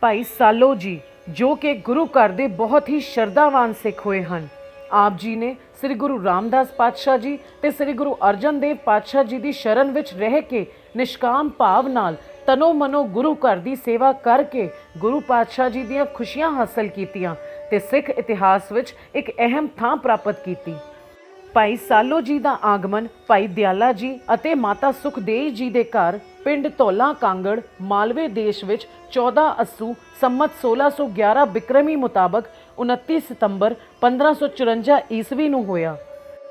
ਭਾਈ ਸਾਲੋ ਜੀ ਜੋ ਕਿ ਗੁਰੂ ਘਰ ਦੇ ਬਹੁਤ ਹੀ ਸ਼ਰਧਾਵਾਨ ਸਿੱਖ ਹੋਏ ਹਨ। ਆਪ ਜੀ ਨੇ ਸ੍ਰੀ ਗੁਰੂ ਰਾਮਦਾਸ ਪਾਤਸ਼ਾਹ ਜੀ ਤੇ ਸ੍ਰੀ ਗੁਰੂ ਅਰਜਨ ਦੇਵ ਪਾਤਸ਼ਾਹ ਜੀ ਦੀ ਸ਼ਰਨ ਵਿੱਚ ਰਹਿ ਕੇ ਨਿਸ਼ਕਾਮ ਭਾਵ ਨਾਲ ਤਨੋ ਮਨੋ ਗੁਰੂ ਘਰ ਦੀ ਸੇਵਾ ਕਰਕੇ ਗੁਰੂ ਪਾਤਸ਼ਾਹ ਜੀ ਦੀਆਂ ਖੁਸ਼ੀਆਂ ਹਾਸਲ ਕੀਤੀਆਂ ਤੇ ਸਿੱਖ ਇਤਿਹਾਸ ਵਿੱਚ ਇੱਕ ਅਹਿਮ ਥਾਂ ਪ੍ਰਾਪਤ ਕੀਤੀ। ਭਾਈ ਸਾਲੋ ਜੀ ਦਾ ਆਗਮਨ ਭਾਈ ਦਿਆਲਾ ਜੀ ਅਤੇ ਮਾਤਾ ਸੁਖਦੇਵ ਜੀ ਦੇ ਘਰ ਪਿੰਡ ਧੌਲਾ ਕਾਂਗੜ ਮਾਲਵੇ ਦੇਸ਼ ਵਿੱਚ 14 ਅੱਸੂ ਸੰਮਤ 1611 ਬਿਕਰਮੀ ਮੁਤਾਬਕ 29 ਸਤੰਬਰ 1554 ਈਸਵੀ ਨੂੰ ਹੋਇਆ।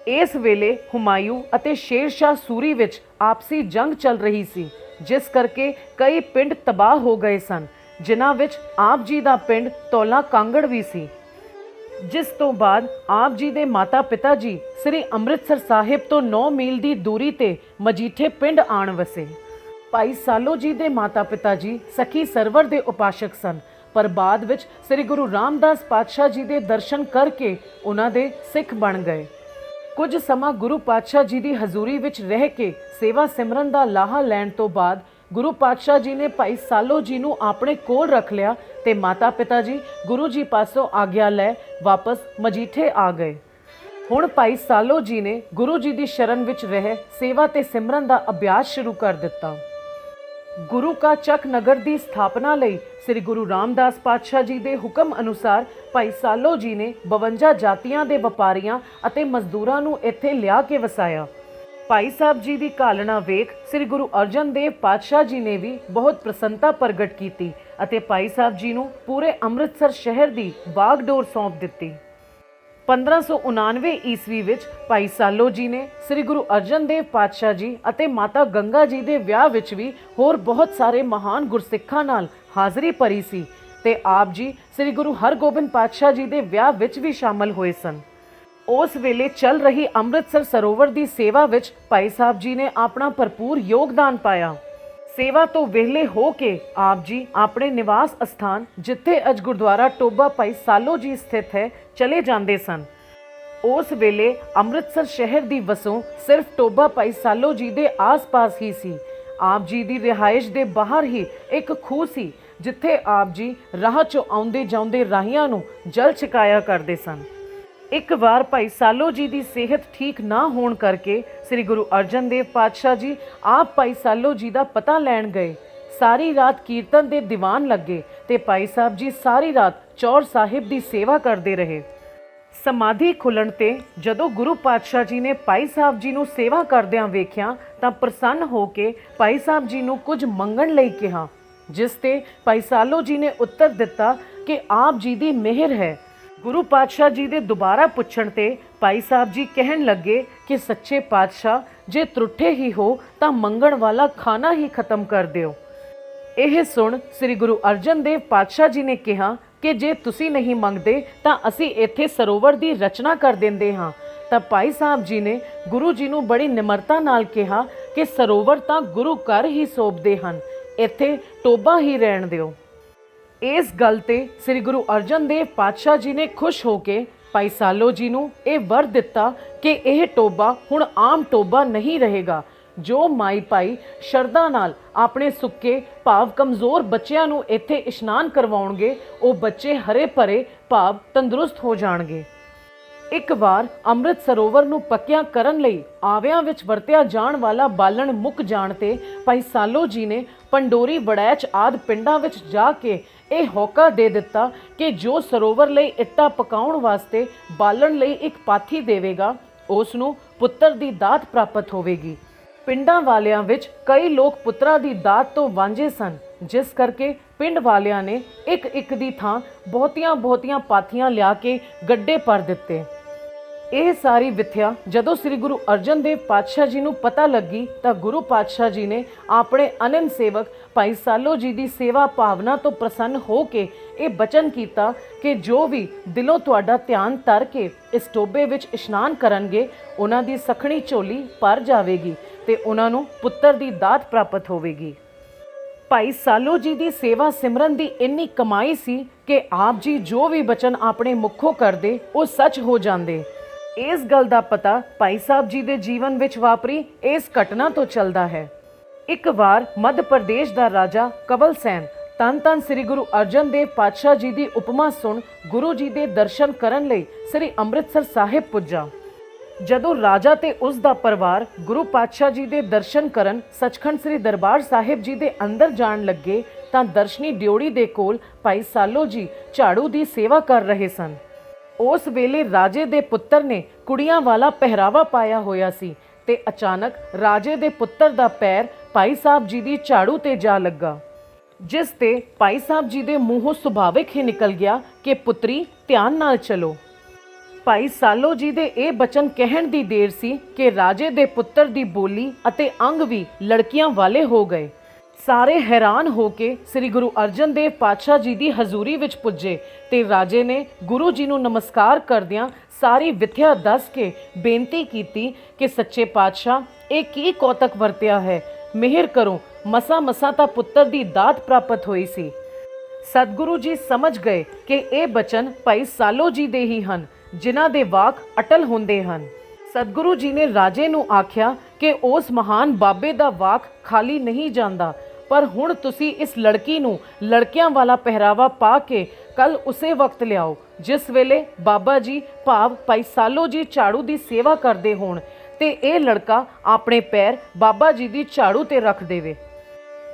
ਇਸ ਵੇਲੇ ਹੁਮਾਯੂ ਅਤੇ ਸ਼ੇਰ ਸ਼ਾਹ ਸੂਰੀ ਵਿੱਚ ਆਪਸੀ ਜੰਗ ਚੱਲ ਰਹੀ ਸੀ, ਜਿਸ ਕਰਕੇ ਕਈ ਪਿੰਡ ਤਬਾਹ ਹੋ ਗਏ ਸਨ, ਜਿਨ੍ਹਾਂ ਵਿੱਚ ਆਪ ਜੀ ਦਾ ਪਿੰਡ ਧੌਲਾ ਕਾਂਗੜ ਵੀ ਸੀ। ਜਿਸ ਤੋਂ ਬਾਅਦ ਆਪ ਜੀ ਦੇ ਮਾਤਾ ਪਿਤਾ ਜੀ ਸ੍ਰੀ ਅੰਮ੍ਰਿਤਸਰ ਸਾਹਿਬ ਤੋਂ 9 ਮੀਲ ਦੀ ਦੂਰੀ ਤੇ ਮਜੀਠੇ ਪਿੰਡ ਆਣ ਵਸੇ। ਭਾਈ ਸਾਲੋ ਜੀ ਦੇ ਮਾਤਾ ਪਿਤਾ ਜੀ ਸਖੀ ਸਰਵਰ ਦੇ ਉਪਾਸ਼ਕ ਸਨ, ਪਰ ਬਾਅਦ ਵਿੱਚ ਸ੍ਰੀ ਗੁਰੂ ਰਾਮਦਾਸ ਪਾਤਸ਼ਾਹ ਜੀ ਦੇ ਦਰਸ਼ਨ ਕਰਕੇ ਉਹਨਾਂ ਦੇ ਸਿੱਖ ਬਣ ਗਏ। ਕੁਝ ਸਮਾਂ ਗੁਰੂ ਪਾਤਸ਼ਾਹ ਜੀ ਦੀ ਹਜ਼ੂਰੀ ਵਿੱਚ ਰਹਿ ਕੇ ਸੇਵਾ ਸਿਮਰਨ ਦਾ ਲਾਹਾ ਲੈਣ ਤੋਂ ਬਾਅਦ ਗੁਰੂ ਪਾਤਸ਼ਾਹ ਜੀ ਨੇ ਭਾਈ ਸਾਲੋ ਜੀ ਨੂੰ ਆਪਣੇ ਕੋਲ ਰੱਖ ਲਿਆ ਤੇ ਮਾਤਾ ਪਿਤਾ ਜੀ ਗੁਰੂ ਜੀ ਪਾਸੋਂ ਆਗਿਆ ਲੈ ਵਾਪਸ ਮਜੀਠੇ ਆ ਗਏ। ਹੁਣ ਭਾਈ ਸਾਲੋ ਜੀ ਨੇ ਗੁਰੂ ਜੀ ਦੀ ਸ਼ਰਨ ਵਿੱਚ ਰਹਿ ਸੇਵਾ ਤੇ ਸਿਮਰਨ ਦਾ ਅਭਿਆਸ ਸ਼ੁਰੂ ਕਰ ਦਿੱਤਾ। ਗੁਰੂ ਕਾ ਚੱਕ ਨਗਰ ਦੀ ਸਥਾਪਨਾ ਲਈ ਸ੍ਰੀ ਗੁਰੂ ਰਾਮਦਾਸ ਪਾਤਸ਼ਾਹ ਜੀ ਦੇ ਹੁਕਮ ਅਨੁਸਾਰ ਭਾਈ ਸਾਲੋ ਜੀ ਨੇ 52 ਜਾਤੀਆਂ ਦੇ ਵਪਾਰੀਆਂ ਅਤੇ ਮਜ਼ਦੂਰਾਂ ਨੂੰ ਇੱਥੇ ਲਿਆ ਕੇ ਵਸਾਇਆ। ਭਾਈ ਸਾਹਿਬ ਜੀ ਦੀ ਘਾਲਣਾ ਵੇਖ ਸ੍ਰੀ ਗੁਰੂ ਅਰਜਨ ਦੇਵ ਪਾਤਸ਼ਾਹ ਜੀ ਨੇ ਵੀ ਬਹੁਤ ਪ੍ਰਸੰਨਤਾ ਪ੍ਰਗਟ ਕੀਤੀ ਅਤੇ ਭਾਈ ਸਾਹਿਬ ਜੀ ਨੂੰ ਪੂਰੇ ਅੰਮ੍ਰਿਤਸਰ ਸ਼ਹਿਰ ਦੀ ਬਾਗਡੋਰ ਸੌਂਪ ਦਿੱਤੀ। 1599 ਈਸਵੀ ਵਿੱਚ ਭਾਈ ਸਾਲੋ ਜੀ ਨੇ ਸ੍ਰੀ ਗੁਰੂ ਅਰਜਨ ਦੇਵ ਪਾਤਸ਼ਾਹ ਜੀ ਅਤੇ ਮਾਤਾ ਗੰਗਾ ਜੀ ਦੇ ਵਿਆਹ ਵਿੱਚ ਵੀ ਹੋਰ ਬਹੁਤ ਸਾਰੇ ਮਹਾਨ ਗੁਰਸਿੱਖਾਂ ਨਾਲ ਹਾਜ਼ਰੀ ਭਰੀ ਸੀ ਤੇ ਆਪ ਜੀ ਸ੍ਰੀ ਗੁਰੂ ਹਰਗੋਬਿੰਦ ਪਾਤਸ਼ਾਹ ਜੀ ਦੇ ਵਿਆਹ ਵਿੱਚ ਵੀ ਸ਼ਾਮਲ ਹੋਏ ਸਨ। ਉਸ ਵੇਲੇ ਚੱਲ ਰਹੀ ਅੰਮ੍ਰਿਤਸਰ ਸਰੋਵਰ ਦੀ ਸੇਵਾ ਵਿੱਚ ਭਾਈ ਸਾਹਿਬ ਜੀ ਨੇ ਆਪਣਾ ਭਰਪੂਰ ਯੋਗਦਾਨ ਪਾਇਆ। ਸੇਵਾ ਤੋਂ ਵਿਹਲੇ ਹੋ ਕੇ ਆਪ ਜੀ ਆਪਣੇ ਨਿਵਾਸ ਅਸਥਾਨ ਜਿੱਥੇ ਅੱਜ ਗੁਰਦੁਆਰਾ ਟੋਬਾ ਭਾਈ ਸਾਲੋ ਜੀ ਸਥਿਤ ਹੈ ਚਲੇ ਜਾਂਦੇ ਸਨ। ਉਸ ਵੇਲੇ ਅੰਮ੍ਰਿਤਸਰ ਸ਼ਹਿਰ ਦੀ ਵਸੋਂ ਸਿਰਫ ਟੋਬਾ ਭਾਈ ਸਾਲੋ ਜੀ ਦੇ ਆਸ-ਪਾਸ ਹੀ ਸੀ। ਆਪ ਜੀ ਦੀ ਰਿਹਾਇਸ਼ ਦੇ ਬਾਹਰ ਹੀ ਇੱਕ ਖੂਹ ਸੀ, ਜਿੱਥੇ ਆਪ ਜੀ ਰਾਹ 'ਚੋਂ ਆਉਂਦੇ ਜਾਂਦੇ ਰਾਹੀਆਂ ਨੂੰ ਜਲ ਛਕਾਇਆ ਕਰਦੇ ਸਨ। ਇੱਕ ਵਾਰ ਭਾਈ ਸਾਲੋ ਜੀ ਦੀ ਸਿਹਤ ਠੀਕ ਨਾ ਹੋਣ ਕਰਕੇ ਸ੍ਰੀ ਗੁਰੂ ਅਰਜਨ ਦੇਵ ਪਾਤਸ਼ਾਹ ਜੀ ਆਪ ਭਾਈ ਸਾਲੋ ਜੀ ਦਾ ਪਤਾ ਲੈਣ ਗਏ। ਸਾਰੀ ਰਾਤ ਕੀਰਤਨ ਦੇ ਦੀਵਾਨ ਲੱਗੇ ਤੇ ਭਾਈ ਸਾਹਿਬ ਜੀ ਸਾਰੀ ਰਾਤ ਚੌਰ ਸਾਹਿਬ ਦੀ ਸੇਵਾ ਕਰਦੇ ਰਹੇ। ਸਮਾਧੀ ਖੁੱਲਣ ਤੇ ਜਦੋਂ ਗੁਰੂ ਪਾਤਸ਼ਾਹ ਜੀ ਨੇ ਭਾਈ ਸਾਹਿਬ ਜੀ ਨੂੰ ਸੇਵਾ ਕਰਦਿਆਂ ਵੇਖਿਆ ਤਾਂ ਪ੍ਰਸੰਨ ਹੋ ਕੇ ਭਾਈ ਸਾਹਿਬ ਜੀ ਨੂੰ ਕੁਝ ਮੰਗਣ ਲਈ ਕਿਹਾ, ਜਿਸ ਤੇ ਭਾਈ ਸਾਲੋ ਜੀ ਨੇ ਉੱਤਰ ਦਿੱਤਾ ਕਿ ਆਪ ਜੀ ਦੀ ਮਿਹਰ ਹੈ। ਗੁਰੂ ਪਾਤਸ਼ਾਹ ਜੀ ਦੇ ਦੁਬਾਰਾ ਪੁੱਛਣ ਤੇ ਭਾਈ ਸਾਹਿਬ ਜੀ ਕਹਿਣ ਲੱਗੇ ਕਿ ਸੱਚੇ ਪਾਤਸ਼ਾਹ, ਜੇ ਤਰੁੱਠੇ ਹੀ ਹੋ ਤਾਂ ਮੰਗਣ ਵਾਲਾ ਖਾਣਾ ਹੀ ਖਤਮ ਕਰ ਦਿਓ। ਇਹ ਸੁਣ ਸ੍ਰੀ ਗੁਰੂ ਅਰਜਨ ਦੇਵ ਪਾਤਸ਼ਾਹ ਜੀ ਨੇ ਕਿਹਾ ਕਿ ਜੇ ਤੁਸੀਂ ਨਹੀਂ ਮੰਗਦੇ ਤਾਂ ਅਸੀਂ ਇੱਥੇ ਸਰੋਵਰ ਦੀ ਰਚਨਾ ਕਰ ਦਿੰਦੇ ਹਾਂ। ਤਾਂ ਭਾਈ ਸਾਹਿਬ ਜੀ ਨੇ ਗੁਰੂ ਜੀ ਨੂੰ ਬੜੀ ਨਿਮਰਤਾ ਨਾਲ ਕਿਹਾ ਕਿ ਸਰੋਵਰ ਤਾਂ ਗੁਰੂ ਘਰ ਹੀ ਸੋਭਦੇ ਹਨ, ਇੱਥੇ ਟੋਬਾ ਹੀ ਰਹਿਣ ਦਿਓ। ਇਸ ਗੱਲ ਤੇ ਸ੍ਰੀ ਗੁਰੂ ਅਰਜਨ ਦੇਵ ਪਾਤਸ਼ਾਹ ਜੀ ਨੇ ਖੁਸ਼ ਹੋ ਕੇ ਭਾਈ ਸਾਲੋ ਜੀ ਨੂੰ ਇਹ ਵਰ ਦਿੱਤਾ ਕਿ ਇਹ ਟੋਬਾ ਹੁਣ ਆਮ ਟੋਬਾ ਨਹੀਂ ਰਹੇਗਾ। ਜੋ ਮਾਈ ਭਾਈ ਸ਼ਰਧਾ ਨਾਲ ਆਪਣੇ ਸੁੱਕੇ ਭਾਵ ਕਮਜ਼ੋਰ ਬੱਚਿਆਂ ਨੂੰ ਇੱਥੇ ਇਸ਼ਨਾਨ ਕਰਵਾਉਣਗੇ, ਉਹ ਬੱਚੇ ਹਰੇ ਭਰੇ ਭਾਵ ਤੰਦਰੁਸਤ ਹੋ ਜਾਣਗੇ। ਇੱਕ ਵਾਰ ਅੰਮ੍ਰਿਤ ਸਰੋਵਰ ਨੂੰ ਪੱਕਿਆਂ ਕਰਨ ਲਈ ਆਵਿਆਂ ਵਿੱਚ ਵਰਤਿਆ ਜਾਣ ਵਾਲਾ ਬਾਲਣ ਮੁੱਕ ਜਾਣ ਤੇ ਭਾਈ ਸਾਲੋ ਜੀ ਨੇ ਪੰਡੋਰੀ ਵੜੈਚ ਆਦਿ ਪਿੰਡਾਂ ਵਿੱਚ ਜਾ ਕੇ ਇਹ ਹੋਕਾ ਦੇ ਦਿੱਤਾ ਕਿ ਜੋ ਸਰੋਵਰ ਲਈ ਇੱਟਾਂ ਪਕਾਉਣ ਵਾਸਤੇ ਬਾਲਣ ਲਈ ਇੱਕ ਪਾਥੀ ਦੇਵੇਗਾ, ਉਸ ਨੂੰ ਪੁੱਤਰ ਦੀ ਦਾਤ ਪ੍ਰਾਪਤ ਹੋਵੇਗੀ। ਪਿੰਡਾਂ ਵਾਲਿਆਂ ਵਿੱਚ ਕਈ ਲੋਕ ਪੁੱਤਰਾਂ ਦੀ ਦਾਤ ਤੋਂ ਵਾਂਝੇ ਸਨ, ਜਿਸ ਕਰਕੇ ਪਿੰਡ ਵਾਲਿਆਂ ਨੇ ਇੱਕ ਦੀ ਥਾਂ ਬਹੁਤੀਆਂ ਪਾਥੀਆਂ ਲਿਆ ਕੇ ਗੱਡੇ ਭਰ ਦਿੱਤੇ। ਇਹ ਸਾਰੀ ਵਿਥਿਆ ਜਦੋਂ ਸ੍ਰੀ ਗੁਰੂ ਅਰਜਨ ਦੇਵ ਪਾਤਸ਼ਾਹ ਜੀ ਨੂੰ ਪਤਾ ਲੱਗੀ ਤਾਂ ਗੁਰੂ ਪਾਤਸ਼ਾਹ ਜੀ ਨੇ ਆਪਣੇ ਅਨੰਨ ਸੇਵਕ ਭਾਈ ਸਾਲੋ ਜੀ ਦੀ ਸੇਵਾ ਭਾਵਨਾ ਤੋਂ ਪ੍ਰਸੰਨ ਹੋ ਕੇ ਇਹ ਬਚਨ ਕੀਤਾ ਕਿ ਜੋ ਵੀ ਦਿਲੋਂ ਤੁਹਾਡਾ ਧਿਆਨ ਧਰ ਕੇ ਇਸ ਟੋਬੇ ਵਿੱਚ ਇਸ਼ਨਾਨ ਕਰਨਗੇ, ਉਹਨਾਂ ਦੀ ਸਖਣੀ ਝੋਲੀ ਭਰ ਜਾਵੇਗੀ ਤੇ ਉਹਨਾਂ ਨੂੰ ਪੁੱਤਰ ਦੀ ਦਾਤ ਪ੍ਰਾਪਤ ਹੋਵੇਗੀ। ਭਾਈ ਸਾਲੋ ਜੀ ਦੀ ਸੇਵਾ ਸਿਮਰਨ ਦੀ ਇੰਨੀ ਕਮਾਈ ਸੀ ਕਿ ਆਪ ਜੀ ਜੋ ਵੀ ਬਚਨ ਆਪਣੇ ਮੁਖੋਂ ਕਰਦੇ ਉਹ ਸੱਚ ਹੋ ਜਾਂਦੇ। ਇਸ ਗੱਲ ਦਾ ਪਤਾ ਭਾਈ ਸਾਹਿਬ ਜੀ ਦੇ ਜੀਵਨ ਵਿੱਚ ਵਾਪਰੀ ਇਸ ਘਟਨਾ ਤੋਂ ਚੱਲਦਾ ਹੈ। ਇੱਕ ਵਾਰ ਮੱਧ ਪ੍ਰਦੇਸ਼ ਦਾ ਰਾਜਾ ਕਵਲ ਸੈਨ ਧੰਨ ਧੰਨ ਸ੍ਰੀ ਗੁਰੂ ਅਰਜਨ ਦੇਵ ਪਾਤਸ਼ਾਹ ਜੀ ਦੀ ਉਪਮਾ ਸੁਣ ਗੁਰੂ ਜੀ ਦੇ ਦਰਸ਼ਨ ਕਰਨ ਲਈ ਸ੍ਰੀ ਅੰਮ੍ਰਿਤਸਰ ਸਾਹਿਬ ਪੁੱਜਾ। ਜਦੋਂ ਰਾਜਾ ਤੇ ਉਸ ਦਾ ਪਰਿਵਾਰ ਗੁਰੂ ਪਾਤਸ਼ਾਹ ਜੀ ਦੇ ਦਰਸ਼ਨ ਕਰਨ ਸੱਚਖੰਡ ਸ੍ਰੀ ਦਰਬਾਰ ਸਾਹਿਬ ਜੀ ਦੇ ਅੰਦਰ ਜਾਣ ਲੱਗੇ ਤਾਂ ਦਰਸ਼ਨੀ ਡਿਓੜੀ ਦੇ ਕੋਲ ਭਾਈ ਸਾਲੋ ਜੀ ਝਾੜੂ ਦੀ ਸੇਵਾ ਕਰ ਰਹੇ ਸਨ। ਉਸ ਵੇਲੇ ਰਾਜੇ ਦੇ ਪੁੱਤਰ ਨੇ ਕੁੜੀਆਂ ਵਾਲਾ ਪਹਿਰਾਵਾ ਪਾਇਆ ਹੋਇਆ ਸੀ ਤੇ ਅਚਾਨਕ ਰਾਜੇ ਦੇ ਪੁੱਤਰ ਦਾ ਪੈਰ ਭਾਈ ਸਾਹਿਬ ਜੀ ਦੀ ਝਾੜੂ ਤੇ ਜਾ ਲੱਗਾ, ਜਿਸ ਤੇ ਭਾਈ ਸਾਹਿਬ ਜੀ ਦੇ ਮੂੰਹੋਂ ਸੁਭਾਵਿਕ ਹੀ ਨਿਕਲ ਗਿਆ ਕਿ ਪੁੱਤਰੀ ਧਿਆਨ ਨਾਲ ਚਲੋ। ਭਾਈ ਸਾਲੋ ਜੀ ਦੇ ਇਹ ਬਚਨ ਕਹਿਣ ਦੀ ਦੇਰ ਸੀ ਕਿ ਰਾਜੇ ਦੇ ਪੁੱਤਰ ਦੀ ਬੋਲੀ ਅਤੇ ਅੰਗ ਵੀ ਲੜਕੀਆਂ ਵਾਲੇ ਹੋ ਗਏ। ਸਾਰੇ ਹੈਰਾਨ ਹੋ ਕੇ ਸ੍ਰੀ ਗੁਰੂ ਅਰਜਨ ਦੇਵ ਪਾਤਸ਼ਾਹ ਜੀ ਦੀ ਹਜ਼ੂਰੀ ਵਿੱਚ ਪੁੱਜੇ ਤੇ ਰਾਜੇ ਨੇ ਗੁਰੂ ਜੀ ਨੂੰ ਨਮਸਕਾਰ ਕਰਦਿਆਂ ਸਾਰੀ ਵਿਥਿਆ ਦੱਸ ਕੇ ਬੇਨਤੀ ਕੀਤੀ ਕਿ ਸੱਚੇ ਪਾਤਸ਼ਾਹ ਇਹ ਕੀ ਕੌਤਕ ਵਰਤਿਆ ਹੈ, ਮਿਹਰ ਕਰੋ, ਮਸਾਂ ਤਾਂ ਪੁੱਤਰ ਦੀ ਦਾਤ ਪ੍ਰਾਪਤ ਹੋਈ ਸੀ। ਸਤਿਗੁਰੂ ਜੀ ਸਮਝ ਗਏ ਕਿ ਇਹ ਬਚਨ ਭਾਈ ਸਾਲੋ ਜੀ ਦੇ ਹੀ ਹਨ, ਜਿਨ੍ਹਾਂ ਦੇ ਵਾਕ ਅਟਲ ਹੁੰਦੇ ਹਨ। ਸਤਿਗੁਰੂ ਜੀ ਨੇ ਰਾਜੇ ਨੂੰ ਆਖਿਆ ਕਿ ਉਸ ਮਹਾਨ ਬਾਬੇ ਦਾ ਵਾਕ ਖਾਲੀ ਨਹੀਂ ਜਾਂਦਾ, ਪਰ ਹੁਣ ਤੁਸੀਂ ਇਸ ਲੜਕੀ ਨੂੰ ਲੜਕਿਆਂ ਵਾਲਾ ਪਹਿਰਾਵਾ ਪਾ ਕੇ ਕੱਲ ਉਸੇ ਵਕਤ ਲਿਆਓ ਜਿਸ ਵੇਲੇ ਬਾਬਾ ਜੀ ਭਾਵ ਭਾਈ ਸਾਲੋ ਜੀ ਝਾੜੂ ਦੀ ਸੇਵਾ ਕਰਦੇ ਹੋਣ ਤੇ ਇਹ ਲੜਕਾ ਆਪਣੇ ਪੈਰ ਬਾਬਾ ਜੀ ਦੀ ਝਾੜੂ ਤੇ ਰੱਖ ਦੇਵੇ।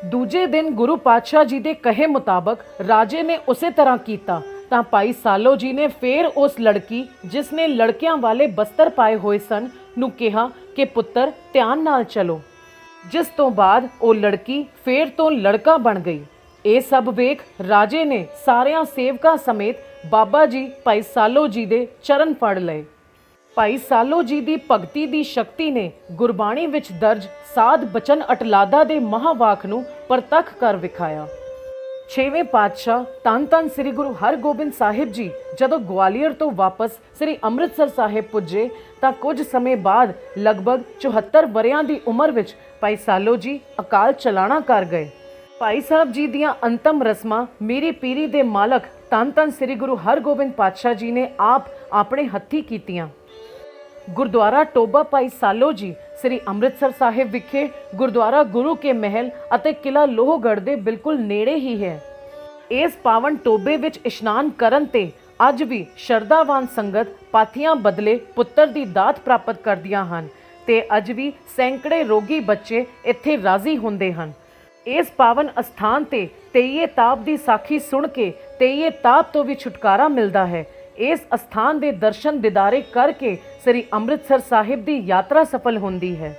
ਦੂਜੇ ਦਿਨ ਗੁਰੂ ਪਾਤਸ਼ਾਹ ਜੀ ਦੇ ਕਹੇ ਮੁਤਾਬਕ ਰਾਜੇ ਨੇ ਉਸੇ ਤਰ੍ਹਾਂ ਕੀਤਾ ਤਾਂ ਭਾਈ ਸਾਲੋ ਜੀ ਨੇ ਫੇਰ ਉਸ ਲੜਕੀ ਜਿਸ ਨੇ ਲੜਕਿਆਂ ਵਾਲੇ ਬਸਤਰ ਪਾਏ ਹੋਏ ਸਨ ਨੂੰ ਕਿਹਾ ਕਿ ਪੁੱਤਰ ਧਿਆਨ ਨਾਲ ਚਲੋ, ਜਿਸ ਤੋਂ ਬਾਅਦ ਉਹ ਲੜਕੀ ਫੇਰ ਤੋਂ ਲੜਕਾ ਬਣ ਗਈ। ਇਹ ਸਭ ਵੇਖ ਰਾਜੇ ਨੇ ਸਾਰਿਆਂ ਸੇਵਕਾਂ ਸਮੇਤ ਬਾਬਾ ਜੀ ਭਾਈ ਸਾਲੋ ਜੀ ਦੇ ਚਰਨ ਫੜ ਲਏ। ਭਾਈ ਸਾਲੋ ਜੀ ਦੀ ਭਗਤੀ ਦੀ ਸ਼ਕਤੀ ਨੇ ਗੁਰਬਾਣੀ ਵਿੱਚ ਦਰਜ ਸਾਧ ਬਚਨ ਅਟਲਾਦਾ ਦੇ ਮਹਾਵਾਕ ਨੂੰ ਪ੍ਰਤੱਖ ਕਰ ਵਿਖਾਇਆ। ਛੇਵੇਂ ਪਾਤਸ਼ਾਹ ਧੰਨ ਧੰਨ ਸ੍ਰੀ ਗੁਰੂ ਹਰਗੋਬਿੰਦ ਸਾਹਿਬ ਜੀ ਜਦੋਂ ਗਵਾਲੀਅਰ ਤੋਂ ਵਾਪਸ ਸ੍ਰੀ ਅੰਮ੍ਰਿਤਸਰ ਸਾਹਿਬ ਪੁੱਜੇ ਤਾਂ ਕੁਝ ਸਮੇਂ ਬਾਅਦ ਲਗਭਗ 74 ਵਰਿਆਂ ਦੀ ਉਮਰ ਵਿੱਚ ਭਾਈ ਸਾਲੋ ਜੀ ਅਕਾਲ ਚਲਾਣਾ ਕਰ ਗਏ। ਭਾਈ ਸਾਹਿਬ ਜੀ ਦੀਆਂ ਅੰਤਮ ਰਸਮਾਂ ਮੀਰੀ ਪੀਰੀ ਦੇ ਮਾਲਕ ਧੰਨ ਧੰਨ ਸ੍ਰੀ ਗੁਰੂ ਹਰਗੋਬਿੰਦ ਪਾਤਸ਼ਾਹ ਜੀ ਨੇ ਆਪ ਆਪਣੇ ਹੱਥੀਂ ਕੀਤੀਆਂ। ਗੁਰਦੁਆਰਾ ਟੋਬਾ ਭਾਈ ਸਾਲੋ ਜੀ ਸ੍ਰੀ ਅੰਮ੍ਰਿਤਸਰ ਸਾਹਿਬ ਵਿਖੇ ਗੁਰਦੁਆਰਾ ਗੁਰੂ ਕੇ ਮਹਿਲ ਅਤੇ ਕਿਲਾ ਲੋਹਗੜ੍ਹ ਦੇ ਬਿਲਕੁਲ ਨੇੜੇ ਹੀ ਹੈ। ਇਸ ਪਾਵਨ ਟੋਬੇ ਵਿੱਚ ਇਸ਼ਨਾਨ ਕਰਨ ਤੇ ਅੱਜ ਵੀ ਸ਼ਰਧਾਵਾਨ ਸੰਗਤ ਪਾਥੀਆਂ ਬਦਲੇ ਪੁੱਤਰ ਦੀ ਦਾਤ ਪ੍ਰਾਪਤ ਕਰਦੀਆਂ ਹਨ ਤੇ ਅੱਜ ਵੀ ਸੈਂਕੜੇ ਰੋਗੀ ਬੱਚੇ ਇੱਥੇ ਰਾਜ਼ੀ ਹੁੰਦੇ ਹਨ। ਇਸ ਪਾਵਨ ਅਸਥਾਨ ਤੇ ਤੇਈਏ ਤਾਪ ਦੀ ਸਾਖੀ ਸੁਣ ਕੇ ਤੇਈਏ ਤਾਪ ਤੋਂ ਵੀ ਛੁਟਕਾਰਾ ਮਿਲਦਾ ਹੈ। ਇਸ ਅਸਥਾਨ ਦੇ ਦਰਸ਼ਨ ਦਿਦਾਰੇ ਕਰਕੇ ਸ੍ਰੀ ਅੰਮ੍ਰਿਤਸਰ ਸਾਹਿਬ ਦੀ ਯਾਤਰਾ ਸਫਲ ਹੁੰਦੀ ਹੈ।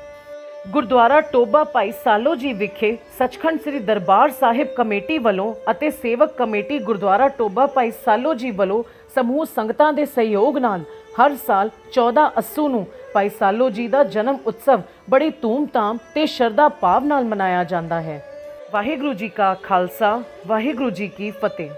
ਗੁਰਦੁਆਰਾ ਟੋਬਾ ਭਾਈ ਸਾਲੋ ਜੀ ਵਿਖੇ ਸੱਚਖੰਡ ਸ੍ਰੀ ਦਰਬਾਰ ਸਾਹਿਬ ਕਮੇਟੀ ਵੱਲੋਂ ਅਤੇ ਸੇਵਕ ਕਮੇਟੀ ਗੁਰਦੁਆਰਾ ਟੋਬਾ ਭਾਈ ਸਾਲੋ ਜੀ ਵੱਲੋਂ ਸਮੂਹ ਸੰਗਤਾਂ ਦੇ ਸਹਿਯੋਗ ਨਾਲ ਹਰ ਸਾਲ 14 ਅੱਸੂ ਨੂੰ ਭਾਈ ਸਾਲੋ ਜੀ ਦਾ ਜਨਮ ਉਤਸਵ ਬੜੀ ਧੂਮ-ਧਾਮ ਤੇ ਸ਼ਰਧਾ ਭਾਵ ਨਾਲ ਮਨਾਇਆ ਜਾਂਦਾ ਹੈ। ਵਾਹਿਗੁਰੂ ਜੀ ਕਾ ਖਾਲਸਾ, ਵਾਹਿਗੁਰੂ ਜੀ ਕੀ ਫਤਿਹ।